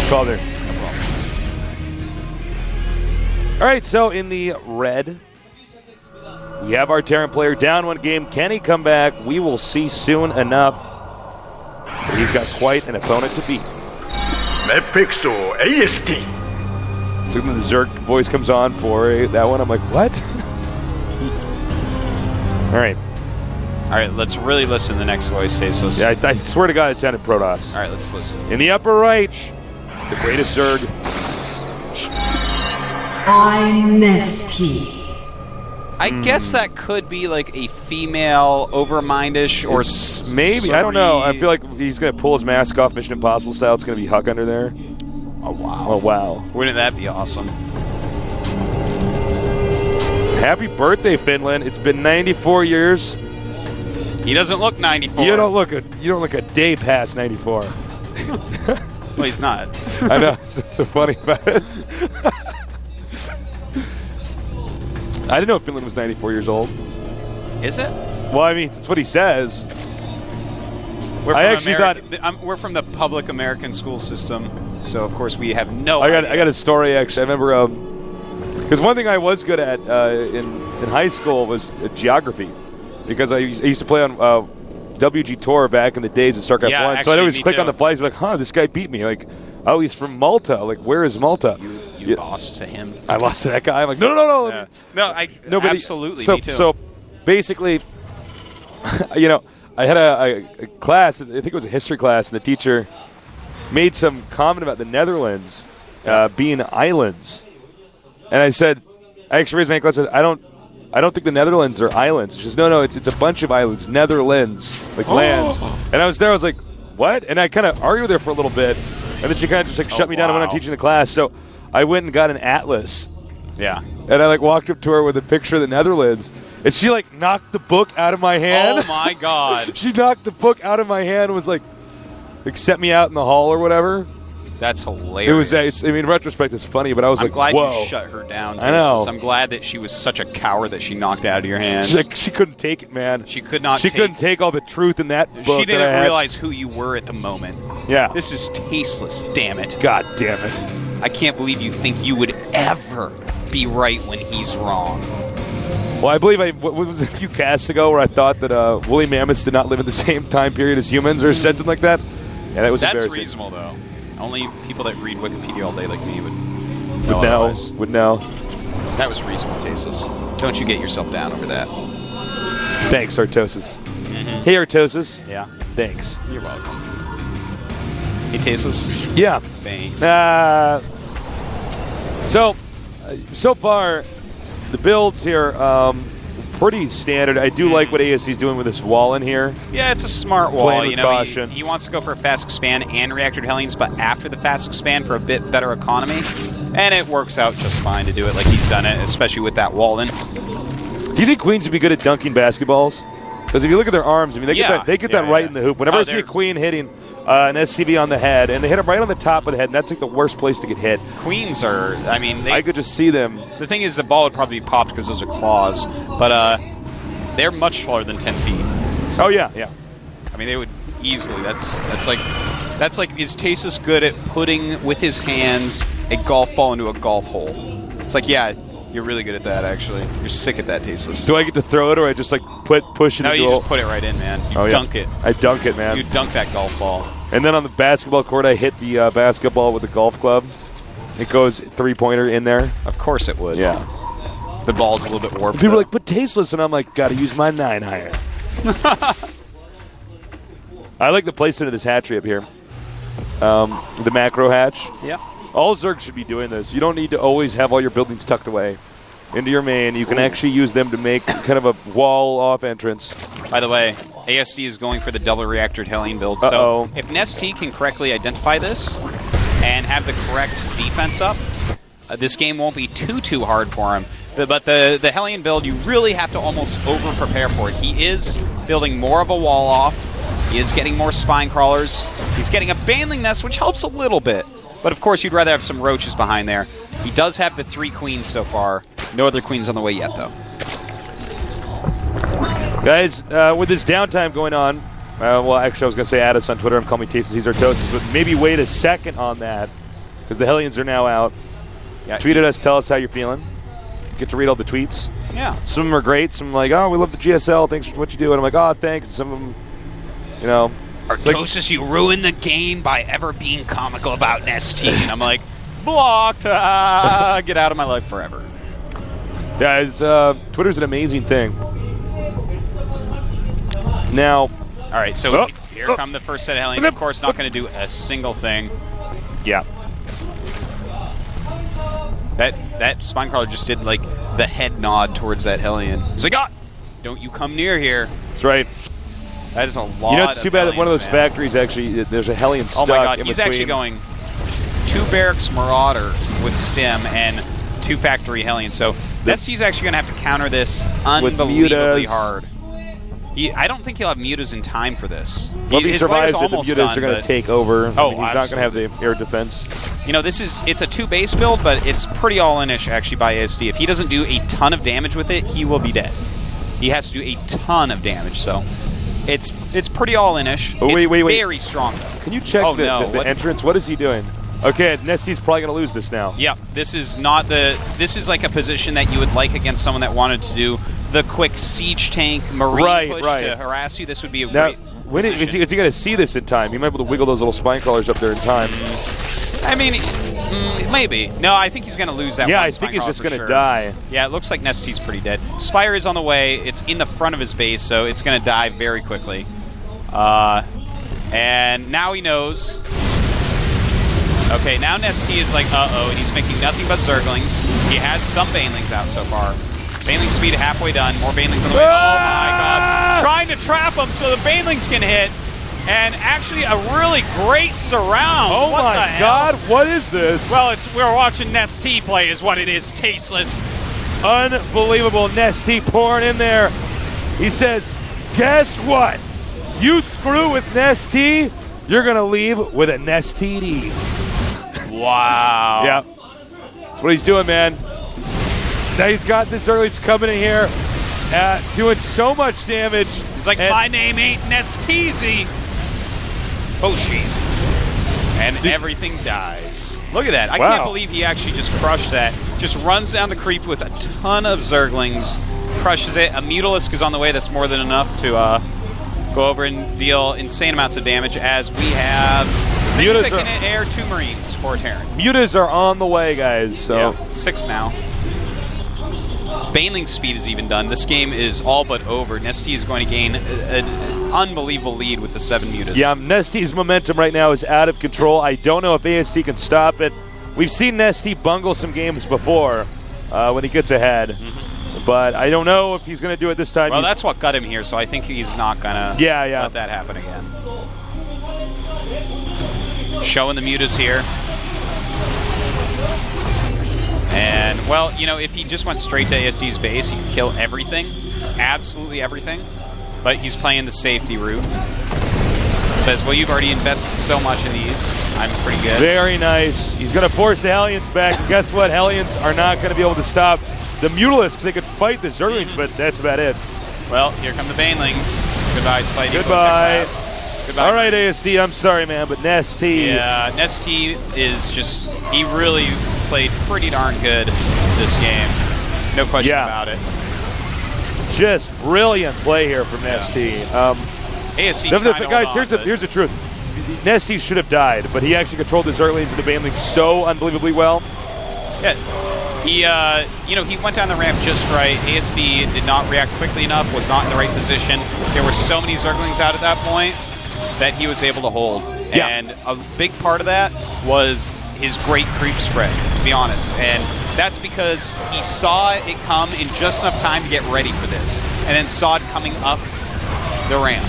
call there. All right, so in the red, we have our Terran player down 1 game. Can he come back? We will see soon enough. But he's got quite an opponent to beat. Pixel AST. So when the Zerg voice comes on for that one, I'm like, what? All right. All right, let's really listen to the next voice, Tasteless. Yeah, I swear to God, it sounded Protoss. All right, let's listen. In the upper right, the greatest Zerg. I'm NesTea. I guess that could be like a female overmindish or maybe. I don't know. I feel like he's going to pull his mask off Mission Impossible style. It's going to be Huck under there. Oh, wow. Oh, wow. Wouldn't that be awesome? Happy birthday, Finland. It's been 94 years. He doesn't look 94. You don't look a day past 94. Well, he's not. I know. It's so funny about it. I didn't know Finland was 94 years old. Is it? Well, I mean, that's what he says. We're from the public American school system, so of course we have no idea. I got a story, actually. I remember, because one thing I was good at in high school was geography, because I used to play on WG Tour back in the days of Starcraft 1. So I'd always click on the flags and be like, huh, this guy beat me. Like, oh, he's from Malta. Like, where is Malta? You lost to him. I lost to that guy. I'm like, no. Yeah. Absolutely, so, me too. So basically, I had a class, I think it was a history class, and the teacher made some comment about the Netherlands being islands. And I said, I actually raised my hand class and said, I don't think the Netherlands are islands. She says, no, it's a bunch of islands, Netherlands, like lands. And I was there, I was like, what? And I kind of argued with her for a little bit, and then she kind of just like shut me down and went on teaching the class. So I went and got an atlas. Yeah. And I like walked up to her with a picture of the Netherlands, and she like knocked the book out of my hand. Oh my God. She knocked the book out of my hand and was like set me out in the hall or whatever. That's hilarious. In retrospect, it's funny, but I was I'm like, glad whoa. You shut her down. I know. I'm glad that she was such a coward that she knocked out of your hands. She couldn't take it, man. She could not. She couldn't take all the truth in that book. She didn't realize who you were at the moment. Yeah. This is tasteless. Damn it. God damn it. I can't believe you think you would ever be right when he's wrong. Well, I believe what was it, a few casts ago where I thought that woolly mammoths did not live in the same time period as humans or something like that. Yeah, that was That's embarrassing. reasonable, though. Only people that read Wikipedia all day like me would know. That was reasonable, Tasteless. Don't you get yourself down over that. Thanks, Artosis. Mm-hmm. Hey, Artosis. Yeah. Thanks. You're welcome. Hey, Tasteless. Yeah. Thanks. So far, the builds here, pretty standard. I do like what ASC's doing with this wall in here. Yeah, it's a smart wall. Playing with caution. He wants to go for a fast expand and reactor Hellions, but after the fast expand for a bit better economy. And it works out just fine to do it like he's done it, especially with that wall in. Do you think Queens would be good at dunking basketballs? Because if you look at their arms, I mean, they get that right in the hoop. Whenever I see a Queen hitting an SCV on the head, and they hit them right on the top of the head, and that's like the worst place to get hit. Queens are, I could just see them. The thing is, the ball would probably be popped because those are claws, but they're much taller than 10 feet. So, oh, yeah. I mean, they would easily, that's like, is Tasis good at putting, with his hands, a golf ball into a golf hole? It's like, yeah, you're really good at that, actually. You're sick at that, Tasteless. Do I get to throw it, or I just like push it No, into you just put it right in, man. You dunk it. I dunk it, man. You dunk that golf ball. And then on the basketball court, I hit the basketball with the golf club. It goes three-pointer in there. Of course it would. Yeah. The ball's a little bit warped. People are like, but Tasteless, and I'm like, gotta use my 9-iron. I like the placement of this hatchery up here. The macro hatch. Yeah. All Zerg should be doing this. You don't need to always have all your buildings tucked away into your main. You can actually use them to make kind of a wall-off entrance. By the way, ASD is going for the double reactored Hellion build. So if NesTea can correctly identify this and have the correct defense up, this game won't be too hard for him. But the Hellion build, you really have to almost over-prepare for it. He is building more of a wall off. He is getting more spine crawlers. He's getting a Baneling Nest, which helps a little bit. But of course, you'd rather have some roaches behind there. He does have the 3 queens so far. No other queens on the way yet, though. Guys, with this downtime going on, well, actually, I was going to say add us on Twitter. I'm calling me Tasteless. He's Artosis, but maybe wait a second on that. because the Hellions are now out. Yeah. Tweeted us, tell us how you're feeling. Get to read all the tweets. Yeah. Some of them are great. Some are like, oh, we love the GSL. Thanks for what you do. And I'm like, oh, thanks. And some of them, you know. Artosis, you ruined the game by ever being comical about NesTea. And I'm like, blocked. Get out of my life forever. Yeah, Twitter's an amazing thing. Now. All right, so here come the first set of Hellions. Of course, not going to do a single thing. Yeah. That spine crawler just did like the head nod towards that Hellion. He's like, don't you come near here. That's right. That is a lot. You know, it's too bad that one of those Hellions, man. factories actually, there's a Hellion stuck Oh my god, in he's between. actually going 2 Barracks Marauder with Stim and 2 Factory Hellions. So NesTea's actually going to have to counter this unbelievably hard. I don't think he'll have mutas in time for this. Well, if he His survives layer's it, the almost mutas done, are going to but- take over. Oh, I mean, he's not going to absolutely. have the air defense. You know, it's a 2 base build, but it's pretty all-in-ish actually by ASD. If he doesn't do a ton of damage with it, he will be dead. He has to do a ton of damage, so it's pretty all-in-ish. Oh, it's wait. very strong, though. Can you check the entrance? What is he doing? Okay, NesTea's probably going to lose this now. Yeah, this is like a position that you would like against someone that wanted to do the quick siege tank marine push to harass you. This would be a great position. Is he going to see this in time? He might be able to wiggle those little spine crawlers up there in time. I mean, maybe. No, I think he's going to lose that one. Yeah, I think he's just going to die. Yeah, it looks like NesTea's pretty dead. Spire is on the way. It's in the front of his base, so it's going to die very quickly. And now he knows. Okay, now NesTea is like, uh-oh, and he's making nothing but Zerglings. He has some Banelings out so far. Baneling speed halfway done. More Banelings on the way. Oh, my God. Trying to trap him so the Banelings can hit. And actually a really great surround. Oh, what my the hell? God. What is this? Well, we're watching NesTea play is what it is. Tasteless. Unbelievable. NesTea pouring in there. He says, guess what? You screw with NesTea, you're going to leave with a NesTD. Wow. Yeah. That's what he's doing, man. Now he's got this early. It's coming in here, doing so much damage. He's like, my name ain't NesTeasy. Oh, jeez. And everything dies. Look at that. I can't believe he actually just crushed that. Just runs down the creep with a ton of Zerglings, crushes it. A Mutalisk is on the way. That's more than enough to go over and deal insane amounts of damage, as we have things that can air 2 Marines for a Terran. Mutas are on the way, guys. So yeah, 6 now. Baneling speed is even done. This game is all but over. NesTea is going to gain an unbelievable lead with the 7 mutas. Yeah, NesTea's momentum right now is out of control. I don't know if ASD can stop it. We've seen NesTea bungle some games before when he gets ahead. But I don't know if he's going to do it this time. Well, that's what got him here, so I think he's not going to let that happen again. Showing the mutas here. And, well, you know, if he just went straight to ASD's base, he could kill everything. Absolutely everything. But he's playing the safety route. Says, well, you've already invested so much in these. I'm pretty good. Very nice. He's going to force the Hellions back. And guess what? Hellions are not going to be able to stop the Mutalisks. They could fight the Zerglings, but that's about it. Well, here come the Banelings. Goodbye, Spidey. Goodbye. Goodbye. All right, ASD, I'm sorry, man, but NesTea. Yeah, NesTea is just, he really played pretty darn good this game. No question about it. Just brilliant play here from NesTea. ASD guys, here's the truth. NesTea should have died, but he actually controlled the Zerglings and the Banelings so unbelievably well. Yeah. He, he went down the ramp just right. ASD did not react quickly enough, was not in the right position. There were so many Zerglings out at that point that he was able to hold. Yeah. And a big part of that was his great creep spread, to be honest. And that's because he saw it come in just enough time to get ready for this, and then saw it coming up the ramp.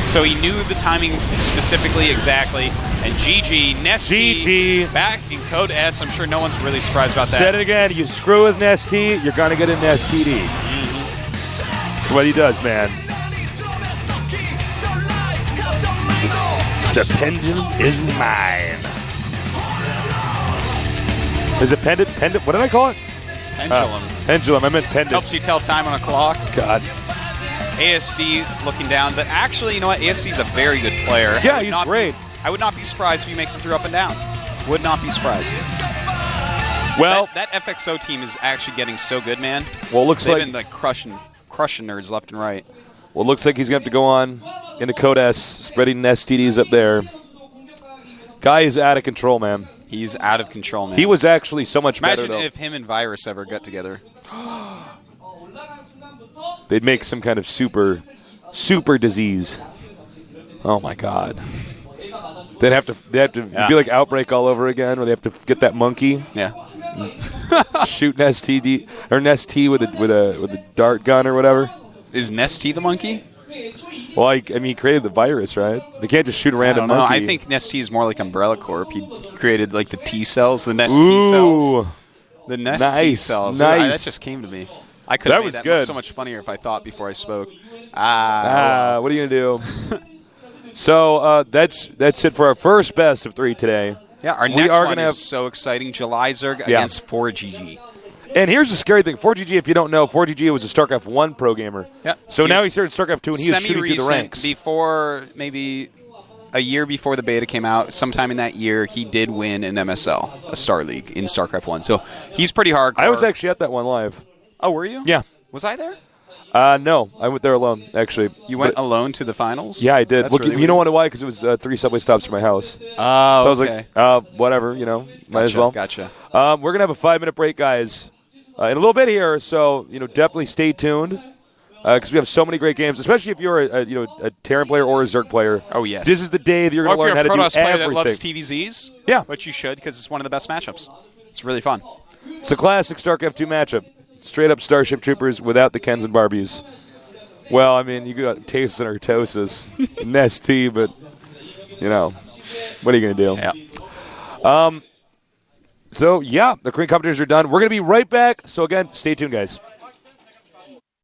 So he knew the timing specifically exactly. And GG, NesTea, back in Code S. I'm sure no one's really surprised about that. Said it again. You screw with NesTea, you're going to get a NesTD. That's what he does, man. The pendulum is mine. Is it pendant? What did I call it? Pendulum. Pendulum. I meant pendant. Helps you tell time on a clock. God. ASD looking down, but actually, you know what? ASD's a very good player. Yeah, he's great. I would not be surprised if he makes it through up and down. Would not be surprised. Well, that FXO team is actually getting so good, man. Well, it looks They've like been like crushing nerds left and right. Well, it looks like he's going to have to go on into Code S, spreading STDs up there. Guy is out of control, man. He's out of control, man. He was actually so much better, Imagine though. if him and Virus ever got together. They'd make some kind of super disease. Oh, my God. They have to be like Outbreak all over again, where they have to get that monkey. Yeah. Shoot NesTea with a dart gun or whatever. Is NesTea the monkey? Well, I mean, he created the virus, right? They can't just shoot a random monkey. I think NesTea is more like Umbrella Corp. He created like the T cells, the NesTea cells. The NesTea cells. Nice. That just came to me. I could have made that look so much funnier if I thought before I spoke. What are you gonna do? So that's it for our first best of 3 today. Yeah, our next one is so exciting. July Zerg against 4GG. And here's the scary thing. 4GG, if you don't know, 4GG was a StarCraft 1 pro gamer. Yeah. So now he started StarCraft 2, and he was shooting through the ranks. Before, maybe a year before the beta came out, sometime in that year, he did win an MSL, a Star League, in StarCraft 1. So he's pretty hardcore. I was actually at that one live. Oh, were you? Yeah. Was I there? No, I went there alone, actually. You went alone to the finals? Yeah, I did. That's Well, really you know why? Because it was 3 subway stops from my house. Oh, so I was okay. like, whatever, might as well. Gotcha. We're going to have a 5-minute break, guys, in a little bit here. So, definitely stay tuned because we have so many great games, especially if you're a Terran player or a Zerg player. Oh, yes. This is the day that you're going to learn how to do Protoss player everything. that loves TVZs, Yeah. which you should because it's one of the best matchups. It's really fun. It's a classic StarCraft 2 matchup. Straight up Starship Troopers without the Kens and Barbies. Well, I mean, you got Tasis and Artosis, NesTea, but, what are you going to do? Yeah. So, the Korean commentators are done. We're going to be right back. So, again, stay tuned, guys.